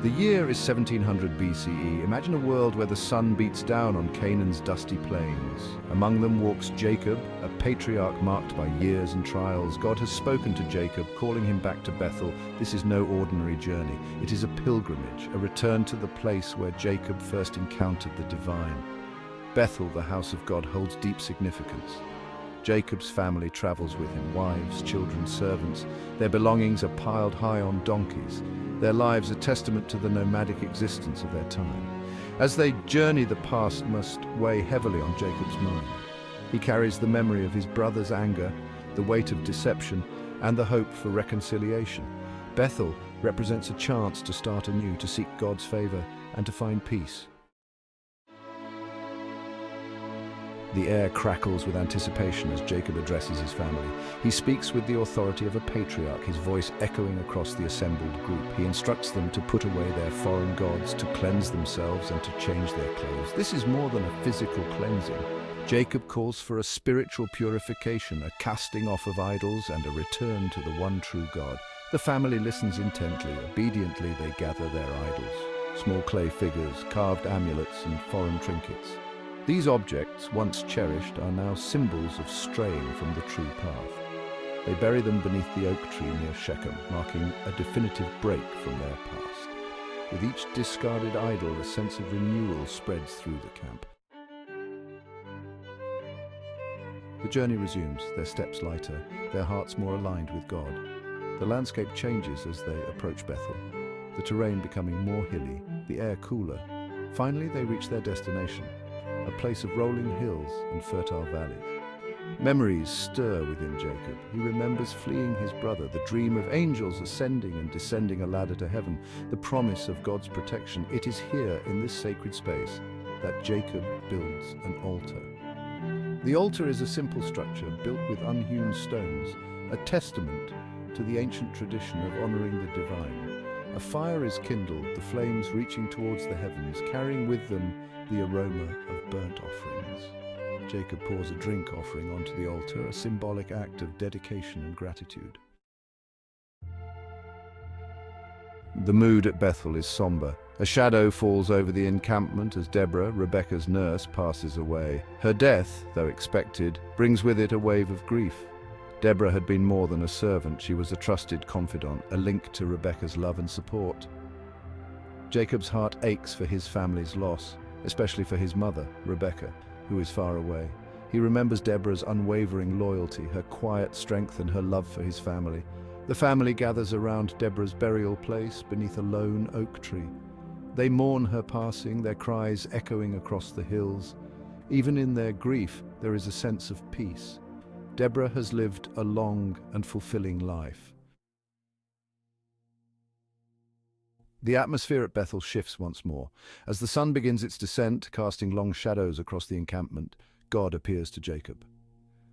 The year is 1700 BCE. Imagine a world where the sun beats down on Canaan's dusty plains. Among them walks Jacob, a patriarch marked by years and trials. God has spoken to Jacob, calling him back to Bethel. This is no ordinary journey. It is a pilgrimage, a return to the place where Jacob first encountered the divine. Bethel, the house of God, holds deep significance. Jacob's family travels with him, wives, children, servants. Their belongings are piled high on donkeys. Their lives a testament to the nomadic existence of their time. As they journey, the past must weigh heavily on Jacob's mind. He carries the memory of his brother's anger, the weight of deception, and the hope for reconciliation. Bethel represents a chance to start anew, to seek God's favor, and to find peace. The air crackles with anticipation as Jacob addresses his family. He speaks with the authority of a patriarch, his voice echoing across the assembled group. He instructs them to put away their foreign gods, to cleanse themselves, and to change their clothes. This is more than a physical cleansing. Jacob calls for a spiritual purification, a casting off of idols, and a return to the one true God. The family listens intently. Obediently, they gather their idols. Small clay figures, carved amulets, and foreign trinkets. These objects, once cherished, are now symbols of straying from the true path. They bury them beneath the oak tree near Shechem, marking a definitive break from their past. With each discarded idol, a sense of renewal spreads through the camp. The journey resumes, their steps lighter, their hearts more aligned with God. The landscape changes as they approach Bethel, the terrain becoming more hilly, the air cooler. Finally, they reach their destination, a place of rolling hills and fertile valleys. Memories stir within Jacob. He remembers fleeing his brother, the dream of angels ascending and descending a ladder to heaven, the promise of God's protection. It is here, in this sacred space, that Jacob builds an altar. The altar is a simple structure built with unhewn stones, a testament to the ancient tradition of honoring the divine. A fire is kindled, the flames reaching towards the heavens, carrying with them the aroma of burnt offerings. Jacob pours a drink offering onto the altar, a symbolic act of dedication and gratitude. The mood at Bethel is somber. A shadow falls over the encampment as Deborah, Rebekah's nurse, passes away. Her death, though expected, brings with it a wave of grief. Deborah had been more than a servant. She was a trusted confidant, a link to Rebekah's love and support. Jacob's heart aches for his family's loss, especially for his mother, Rebekah, who is far away. He remembers Deborah's unwavering loyalty, her quiet strength, and her love for his family. The family gathers around Deborah's burial place beneath a lone oak tree. They mourn her passing, their cries echoing across the hills. Even in their grief, there is a sense of peace. Deborah has lived a long and fulfilling life. The atmosphere at Bethel shifts once more. As the sun begins its descent, casting long shadows across the encampment, God appears to Jacob.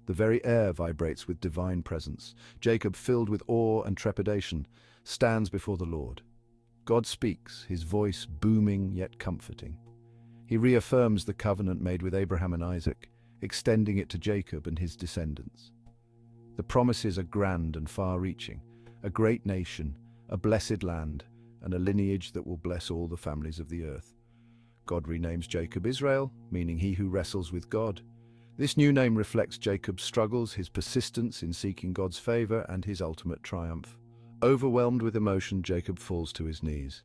The very air vibrates with divine presence. Jacob, filled with awe and trepidation, stands before the Lord. God speaks, his voice booming yet comforting. He reaffirms the covenant made with Abraham and Isaac, extending it to Jacob and his descendants. The promises are grand and far-reaching, a great nation, a blessed land, and a lineage that will bless all the families of the earth. God renames Jacob Israel, meaning he who wrestles with God. This new name reflects Jacob's struggles, his persistence in seeking God's favor, and his ultimate triumph. Overwhelmed with emotion, Jacob falls to his knees.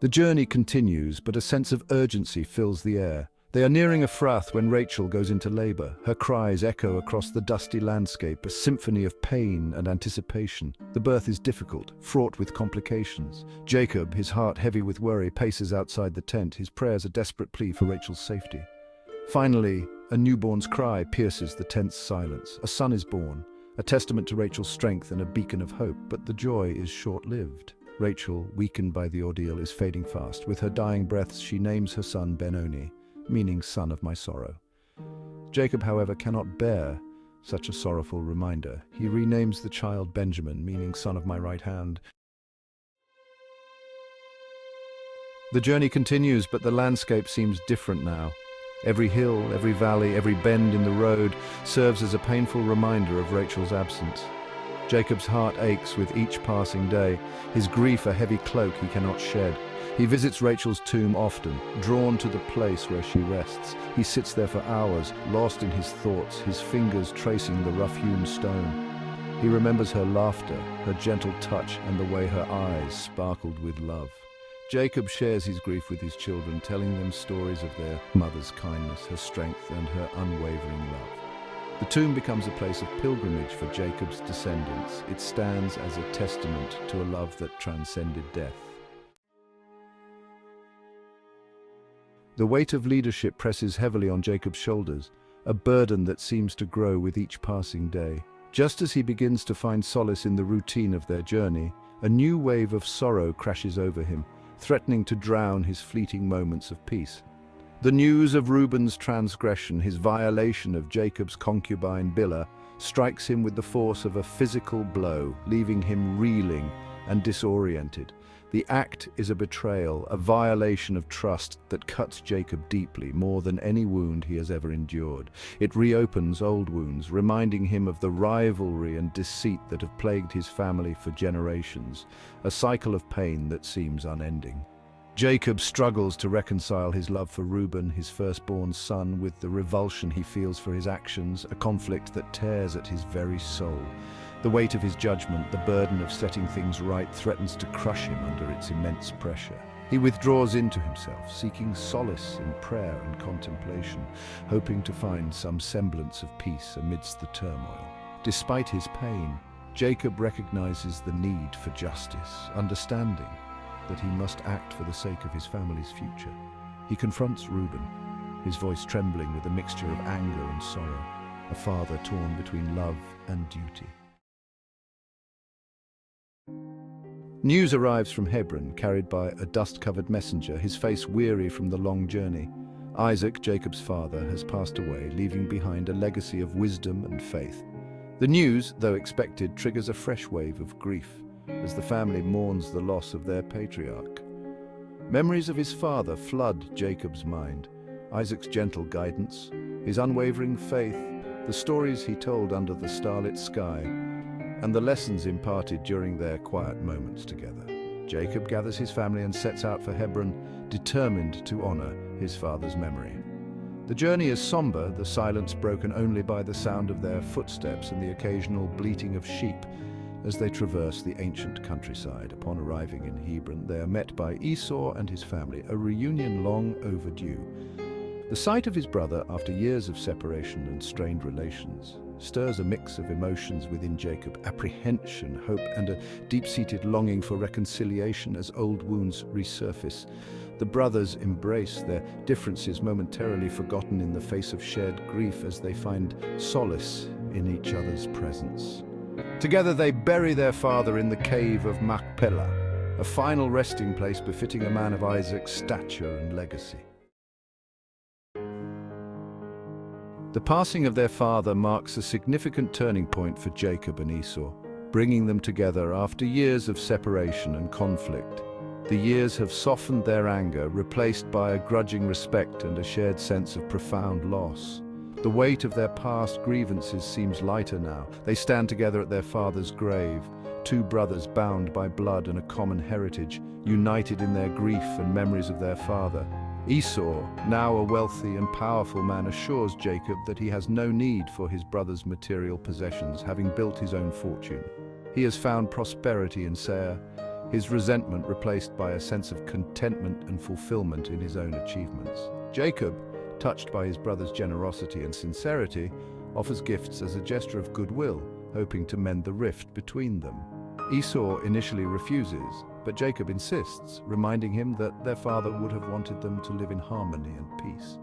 The journey continues, but a sense of urgency fills the air. They are nearing Ephrath when Rachel goes into labor. Her cries echo across the dusty landscape, a symphony of pain and anticipation. The birth is difficult, fraught with complications. Jacob, his heart heavy with worry, paces outside the tent, his prayers a desperate plea for Rachel's safety. Finally, a newborn's cry pierces the tense silence. A son is born, a testament to Rachel's strength and a beacon of hope, but the joy is short-lived. Rachel, weakened by the ordeal, is fading fast. With her dying breaths, she names her son Benoni, meaning son of my sorrow. Jacob, however, cannot bear such a sorrowful reminder. He renames the child Benjamin, meaning son of my right hand. The journey continues, but the landscape seems different now. Every hill, every valley, every bend in the road serves as a painful reminder of Rachel's absence. Jacob's heart aches with each passing day, his grief a heavy cloak he cannot shed. He visits Rachel's tomb often, drawn to the place where she rests. He sits there for hours, lost in his thoughts, his fingers tracing the rough-hewn stone. He remembers her laughter, her gentle touch, and the way her eyes sparkled with love. Jacob shares his grief with his children, telling them stories of their mother's kindness, her strength, and her unwavering love. The tomb becomes a place of pilgrimage for Jacob's descendants. It stands as a testament to a love that transcended death. The weight of leadership presses heavily on Jacob's shoulders, a burden that seems to grow with each passing day. Just as he begins to find solace in the routine of their journey, a new wave of sorrow crashes over him, threatening to drown his fleeting moments of peace. The news of Reuben's transgression, his violation of Jacob's concubine Bilhah, strikes him with the force of a physical blow, leaving him reeling and disoriented. The act is a betrayal, a violation of trust that cuts Jacob deeply, more than any wound he has ever endured. It reopens old wounds, reminding him of the rivalry and deceit that have plagued his family for generations, a cycle of pain that seems unending. Jacob struggles to reconcile his love for Reuben, his firstborn son, with the revulsion he feels for his actions, a conflict that tears at his very soul. The weight of his judgment, the burden of setting things right, threatens to crush him under its immense pressure. He withdraws into himself, seeking solace in prayer and contemplation, hoping to find some semblance of peace amidst the turmoil. Despite his pain, Jacob recognizes the need for justice, understanding that he must act for the sake of his family's future. He confronts Reuben, his voice trembling with a mixture of anger and sorrow, a father torn between love and duty. News arrives from Hebron, carried by a dust-covered messenger, his face weary from the long journey. Isaac, Jacob's father, has passed away, leaving behind a legacy of wisdom and faith. The news, though expected, triggers a fresh wave of grief as the family mourns the loss of their patriarch. Memories of his father flood Jacob's mind. Isaac's gentle guidance, his unwavering faith, the stories he told under the starlit sky, and the lessons imparted during their quiet moments together. Jacob gathers his family and sets out for Hebron, determined to honor his father's memory. The journey is somber, the silence broken only by the sound of their footsteps and the occasional bleating of sheep as they traverse the ancient countryside. Upon arriving in Hebron, they are met by Esau and his family, a reunion long overdue. The sight of his brother, after years of separation and strained relations, stirs a mix of emotions within Jacob: apprehension, hope, and a deep-seated longing for reconciliation as old wounds resurface. The brothers embrace their differences, momentarily forgotten in the face of shared grief, as they find solace in each other's presence. Together they bury their father in the cave of Machpelah, a final resting place befitting a man of Isaac's stature and legacy. The passing of their father marks a significant turning point for Jacob and Esau, bringing them together after years of separation and conflict. The years have softened their anger, replaced by a grudging respect and a shared sense of profound loss. The weight of their past grievances seems lighter now. They stand together at their father's grave, two brothers bound by blood and a common heritage, united in their grief and memories of their father. Esau, now a wealthy and powerful man, assures Jacob that he has no need for his brother's material possessions, having built his own fortune. He has found prosperity in Seir, his resentment replaced by a sense of contentment and fulfillment in his own achievements. Jacob, touched by his brother's generosity and sincerity, offers gifts as a gesture of goodwill, hoping to mend the rift between them. Esau initially refuses, but Jacob insists, reminding him that their father would have wanted them to live in harmony and peace.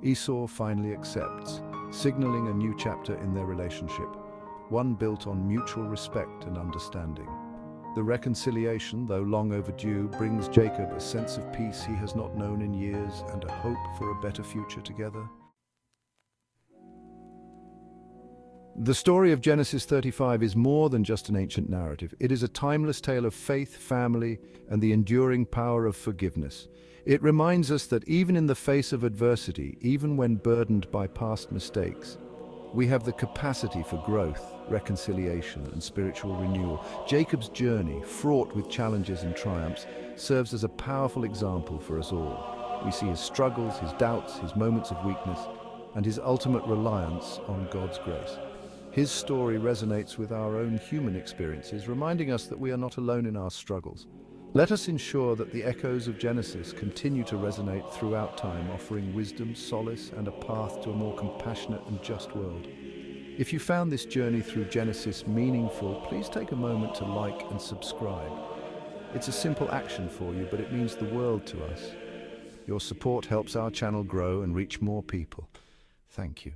Esau finally accepts, signaling a new chapter in their relationship, one built on mutual respect and understanding. The reconciliation, though long overdue, brings Jacob a sense of peace he has not known in years and a hope for a better future together. The story of Genesis 35 is more than just an ancient narrative. It is a timeless tale of faith, family, and the enduring power of forgiveness. It reminds us that even in the face of adversity, even when burdened by past mistakes, We have the capacity for growth, reconciliation, and spiritual renewal. Jacob's journey, fraught with challenges and triumphs, serves as a powerful example for us all. We see his struggles, his doubts, his moments of weakness, and his ultimate reliance on God's grace. His story resonates with our own human experiences, reminding us that we are not alone in our struggles. Let us ensure that the echoes of Genesis continue to resonate throughout time, offering wisdom, solace, and a path to a more compassionate and just world. If you found this journey through Genesis meaningful, please take a moment to like and subscribe. It's a simple action for you, but it means the world to us. Your support helps our channel grow and reach more people. Thank you.